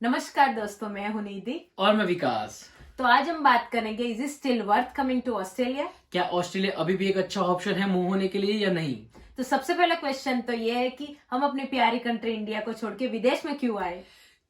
नमस्कार दोस्तों, मैं हूं निधि। और मैं विकास। तो आज हम बात करेंगे, is it still worth coming to Australia. क्या ऑस्ट्रेलिया अभी भी एक अच्छा ऑप्शन है मूव होने के लिए या नहीं? तो सबसे पहला क्वेश्चन तो ये है कि हम अपनी प्यारी कंट्री इंडिया को छोड़ के विदेश में क्यों आए।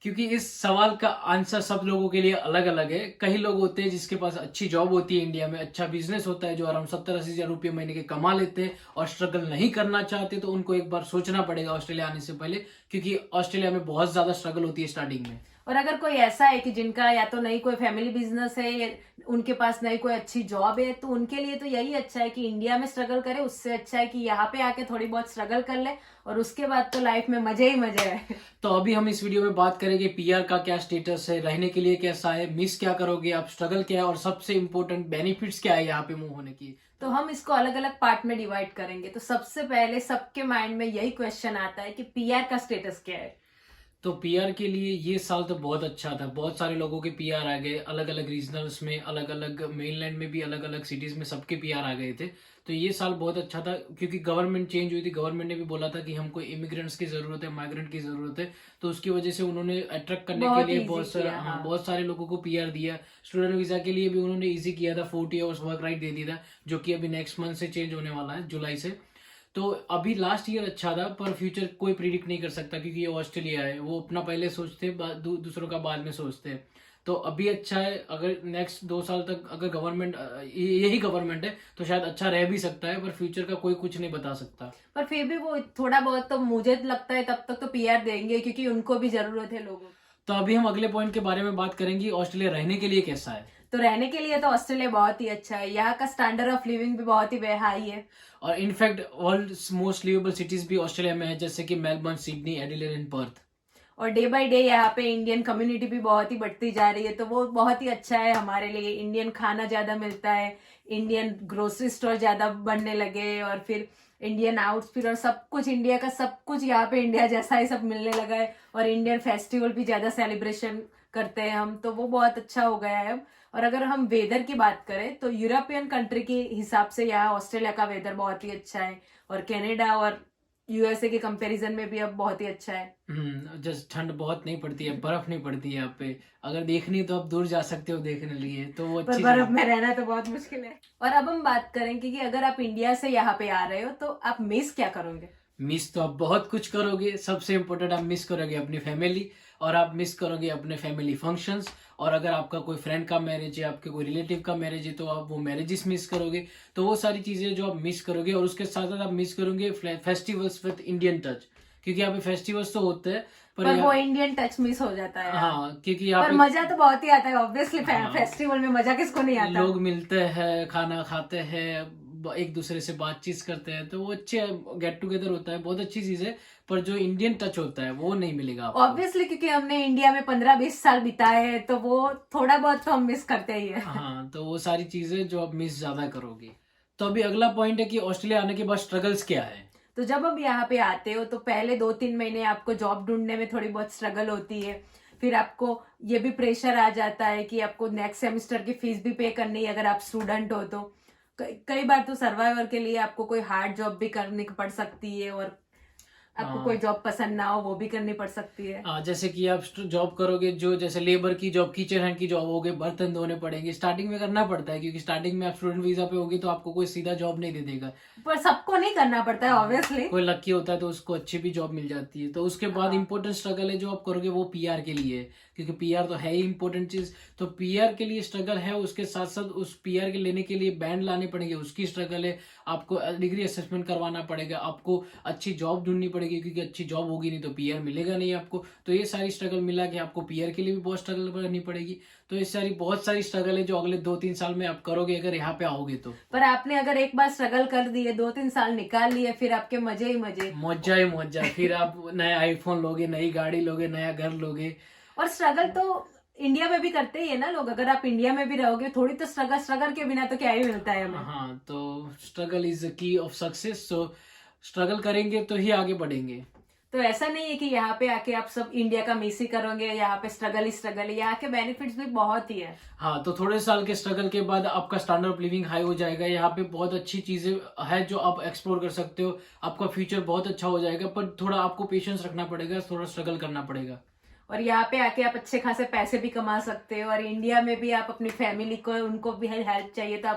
क्योंकि इस सवाल का आंसर सब लोगों के लिए अलग अलग है। कई लोग होते हैं जिसके पास अच्छी जॉब होती है, इंडिया में अच्छा बिजनेस होता है, जो अराउंड 70-80 हजार रुपये महीने के कमा लेते हैं और स्ट्रगल नहीं करना चाहते, तो उनको एक बार सोचना पड़ेगा ऑस्ट्रेलिया आने से पहले, क्योंकि ऑस्ट्रेलिया में बहुत ज्यादा स्ट्रगल होती है स्टार्टिंग में। और अगर कोई ऐसा है कि जिनका या तो नहीं कोई फैमिली बिजनेस है या उनके पास नहीं कोई अच्छी जॉब है, तो उनके लिए तो यही अच्छा है कि इंडिया में स्ट्रगल करे। उससे अच्छा है कि यहाँ पे आके थोड़ी बहुत स्ट्रगल कर ले और उसके बाद तो लाइफ में मजे ही मजे है। तो अभी हम इस वीडियो में बात करेंगे पीआर का क्या स्टेटस है, रहने के लिए कैसा है, मिस क्या करोगे आप, स्ट्रगल क्या है और सबसे इंपॉर्टेंट बेनिफिट्स क्या है यहाँ पे मूव होने की। तो हम इसको अलग अलग पार्ट में डिवाइड करेंगे। तो सबसे पहले सबके माइंड में यही क्वेश्चन आता है कि पीआर का स्टेटस क्या है। तो पीआर के लिए ये साल तो बहुत अच्छा था, बहुत सारे लोगों के पीआर आ गए, अलग अलग रीजनल्स में, अलग अलग मेनलैंड में भी, अलग अलग सिटीज में सबके पीआर आ गए थे। तो ये साल बहुत अच्छा था क्योंकि गवर्नमेंट चेंज हुई थी। गवर्नमेंट ने भी बोला था कि हमको इमिग्रेंट्स की जरूरत है, माइग्रेंट की जरूरत है, तो उसकी वजह से उन्होंने अट्रैक्ट करने के लिए बहुत सारे लोगों को पीआर दिया। स्टूडेंट वीजा के लिए भी उन्होंने इजी किया था, 40 आवर्स वर्क राइट दे दिया था, जो कि अभी नेक्स्ट मंथ से चेंज होने वाला है, जुलाई से। तो अभी लास्ट ईयर अच्छा था, पर फ्यूचर कोई प्रिडिक्ट नहीं कर सकता क्योंकि ये ऑस्ट्रेलिया है, वो अपना पहले सोचते हैं, दूसरों का बाद में सोचते हैं। तो अभी अच्छा है, अगर नेक्स्ट 2 साल तक अगर गवर्नमेंट यही गवर्नमेंट है तो शायद अच्छा रह भी सकता है, पर फ्यूचर का कोई कुछ नहीं बता सकता। पर फिर भी वो थोड़ा बहुत तो मुझे लगता है तब तक तो पीआर देंगे, क्योंकि उनको भी जरूरत है लोगों की। तो अभी हम अगले पॉइंट के बारे में बात करेंगे, ऑस्ट्रेलिया रहने के लिए कैसा है। तो रहने के लिए तो ऑस्ट्रेलिया बहुत ही अच्छा है। यहाँ का स्टैंडर्ड ऑफ लिविंग भी बहुत ही हाई है। और in fact world most liveable cities भी ऑस्ट्रेलिया में है, जैसे कि Melbourne, Sydney, Adelaide and Perth. और डे बाय डे यहाँ पे इंडियन कम्युनिटी भी बहुत ही बढ़ती जा रही है, तो वो बहुत ही अच्छा है हमारे लिए। इंडियन खाना ज्यादा मिलता है, इंडियन ग्रोसरी स्टोर ज्यादा बनने लगे, और फिर इंडियन आउटफिट और सब कुछ इंडिया का सब कुछ यहाँ पे इंडिया जैसा ही सब मिलने लगा है। और इंडियन फेस्टिवल भी ज्यादा सेलिब्रेशन करते हैं हम, तो वो बहुत अच्छा हो गया है अब। और अगर हम वेदर की बात करें तो यूरोपियन कंट्री के हिसाब से यहाँ ऑस्ट्रेलिया का वेदर बहुत ही अच्छा है, और कनाडा और यूएसए के कंपैरिजन में भी अब बहुत ही अच्छा है। जस्ट ठंड बहुत नहीं पड़ती है, बर्फ नहीं पड़ती है यहाँ पे। अगर देखनी तो आप दूर जा सकते हो देखने लिए, तो वो पर अच्छी बर्फ जगह। में रहना तो बहुत मुश्किल है। और अब हम बात करेंगे कि अगर आप इंडिया से यहाँ पे आ रहे हो तो आप मिस क्या करोगे। मिस तो आप बहुत कुछ करोगे, सबसे इम्पोर्टेंट आप मिस करोगे अपनी फैमिली, और आप मिस करोगे अपने फैमिली फंक्शंस। और अगर आपका कोई फ्रेंड का मैरिज है, आपके कोई रिलेटिव का मैरिज है, तो आप वो मैरिजेस मिस करोगे। तो वो सारी चीजें जो आप मिस करोगे, और उसके साथ साथ आप मिस करोगे फेस्टिवल्स विद इंडियन टच, क्योंकि यहाँ पे फेस्टिवल्स तो होते हैं पर वो इंडियन टच मिस हो जाता है। हाँ, क्योंकि यहाँ पर पे मजा तो बहुत ही आता है ऑब्वियसली। फेस्टिवल में मजा किसको नहीं आता। लोग मिलते हैं, खाना खाते हैं, एक दूसरे से बातचीत करते हैं, तो वो अच्छे गेट टुगेदर होता है, बहुत अच्छी चीज है। पर जो इंडियन टच होता है वो नहीं मिलेगा आपको। ऑब्वियसली, क्योंकि हमने इंडिया में 15-20 साल बिताए हैं, तो वो थोड़ा बहुत तो हम मिस करते ही है। हाँ, तो वो सारी चीजें जो आप मिस ज्यादा करोगे। तो अभी अगला पॉइंट है कि ऑस्ट्रेलिया आने के बाद स्ट्रगल्स क्या है। तो जब हम यहाँ पे आते हो तो पहले 2-3 महीने आपको जॉब ढूंढने में थोड़ी बहुत स्ट्रगल होती है। फिर आपको ये भी प्रेशर आ जाता है कि आपको नेक्स्ट सेमेस्टर की फीस भी पे करनी है अगर आप स्टूडेंट हो तो। कई बार तो सर्वाइवर के लिए आपको कोई हार्ड जॉब भी करनी पड़ सकती है, और आपको कोई जॉब पसंद ना हो वो भी करनी पड़ सकती है। जैसे कि आप जॉब करोगे, जो जैसे लेबर की जॉब, किचन हैंड की जॉब होगी, बर्तन धोने पड़ेंगे, स्टार्टिंग में करना पड़ता है, क्योंकि स्टार्टिंग में आप स्टूडेंट वीजा पे होगी तो आपको कोई सीधा जॉब नहीं दे देगा। पर सबको नहीं करना पड़ता है ऑब्वियसली। कोई लकी होता है तो उसको अच्छी भी जॉब मिल जाती है। तो उसके बाद इंपॉर्टेंट स्ट्रगल है जो आप करोगे वो पीआर के लिए है, क्योंकि पीआर तो है ही इंपॉर्टेंट चीज। तो पीआर के लिए स्ट्रगल है, उसके साथ साथ उस पीआर के लेने के लिए बैंड लाने पड़ेंगे, उसकी स्ट्रगल है। आपको डिग्री असेसमेंट करवाना पड़ेगा, आपको अच्छी जॉब ढूंढनी पड़ेगी, क्योंकि अच्छी जॉब होगी नहीं तो पीआर मिलेगा नहीं आपको। तो ये सारी स्ट्रगल मिला के आपको पीआर के लिए भी बहुत स्ट्रगल करनी पड़ेगी। तो ये सारी बहुत सारी स्ट्रगल है जो अगले 2-3 साल में आप करोगे अगर यहाँ पे आओगे तो। पर आपने अगर एक बार स्ट्रगल कर दिए, 2-3 साल निकाल लिए, फिर आपके मजे ही मजे। मौजा ही मौजा, फिर आप नया आईफोन लोगे, नई गाड़ी लोगे, नया घर लोगे। और स्ट्रगल तो इंडिया में भी करते ही है ना लोग। अगर आप इंडिया में भी रहोगे थोड़ी तो स्ट्रगल स्ट्रगल के बिना तो क्या ही मिलता है हमें। हाँ, तो struggle is the key of success. So struggle करेंगे तो ही आगे बढ़ेंगे। तो ऐसा नहीं है कि यहाँ पे आके आप सब इंडिया का मिस ही करोगे, यहाँ पे स्ट्रगल ही स्ट्रगल है। यहाँ के बेनिफिट्स भी बहुत ही है। हाँ, तो थोड़े साल के स्ट्रगल के बाद आपका स्टैंडर्ड ऑफ लिविंग हाई हो जाएगा। यहाँ पे बहुत अच्छी चीजें है जो आप एक्सप्लोर कर सकते हो, आपका फ्यूचर बहुत अच्छा हो जाएगा। पर थोड़ा आपको पेशेंस रखना पड़ेगा, थोड़ा स्ट्रगल करना पड़ेगा। और यहाँ पे आके आप अच्छे खासे पैसे भी कमा सकते हो, और इंडिया में भी आप अपनी फैमिली को, उनको भी हेल्प चाहिए तो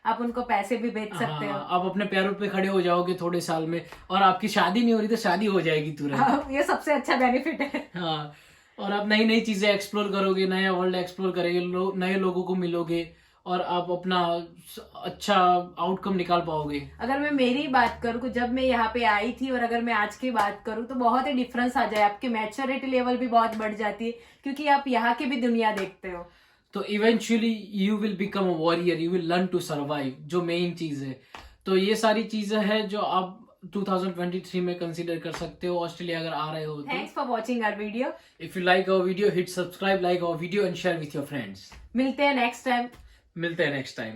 आप उनको पैसे भी भेज सकते हो। हाँ, आप अपने पैरों पे खड़े हो जाओगे थोड़े साल में, और आपकी शादी नहीं हो रही तो शादी हो जाएगी तुरंत। हाँ, ये सबसे अच्छा बेनिफिट है। हाँ, और आप नई नई चीजें एक्सप्लोर करोगे, नया वर्ल्ड एक्सप्लोर करेंगे, नए लोगों को मिलोगे, और आप अपना अच्छा आउटकम निकाल पाओगे। अगर मैं मेरी बात करूँ, जब मैं यहाँ पे आई थी और अगर मैं आज की बात करूँ तो बहुत ही डिफरेंस आ जाए, आपकी मैच्योरिटी लेवल भी बहुत बढ़ जाती है, क्योंकि आप यहाँ की भी दुनिया देखते हो। तो eventually you will become a warrior, you will learn to survive, जो मेन चीज है। तो ये सारी चीजें हैं जो आप 2023 में कंसीडर कर सकते हो ऑस्ट्रेलिया अगर आ रहे हो तो। Thanks for watching our video. If you like our video, hit subscribe, like our video and share with your friends. मिलते हैं नेक्स्ट टाइम। मिलते हैं नेक्स्ट टाइम।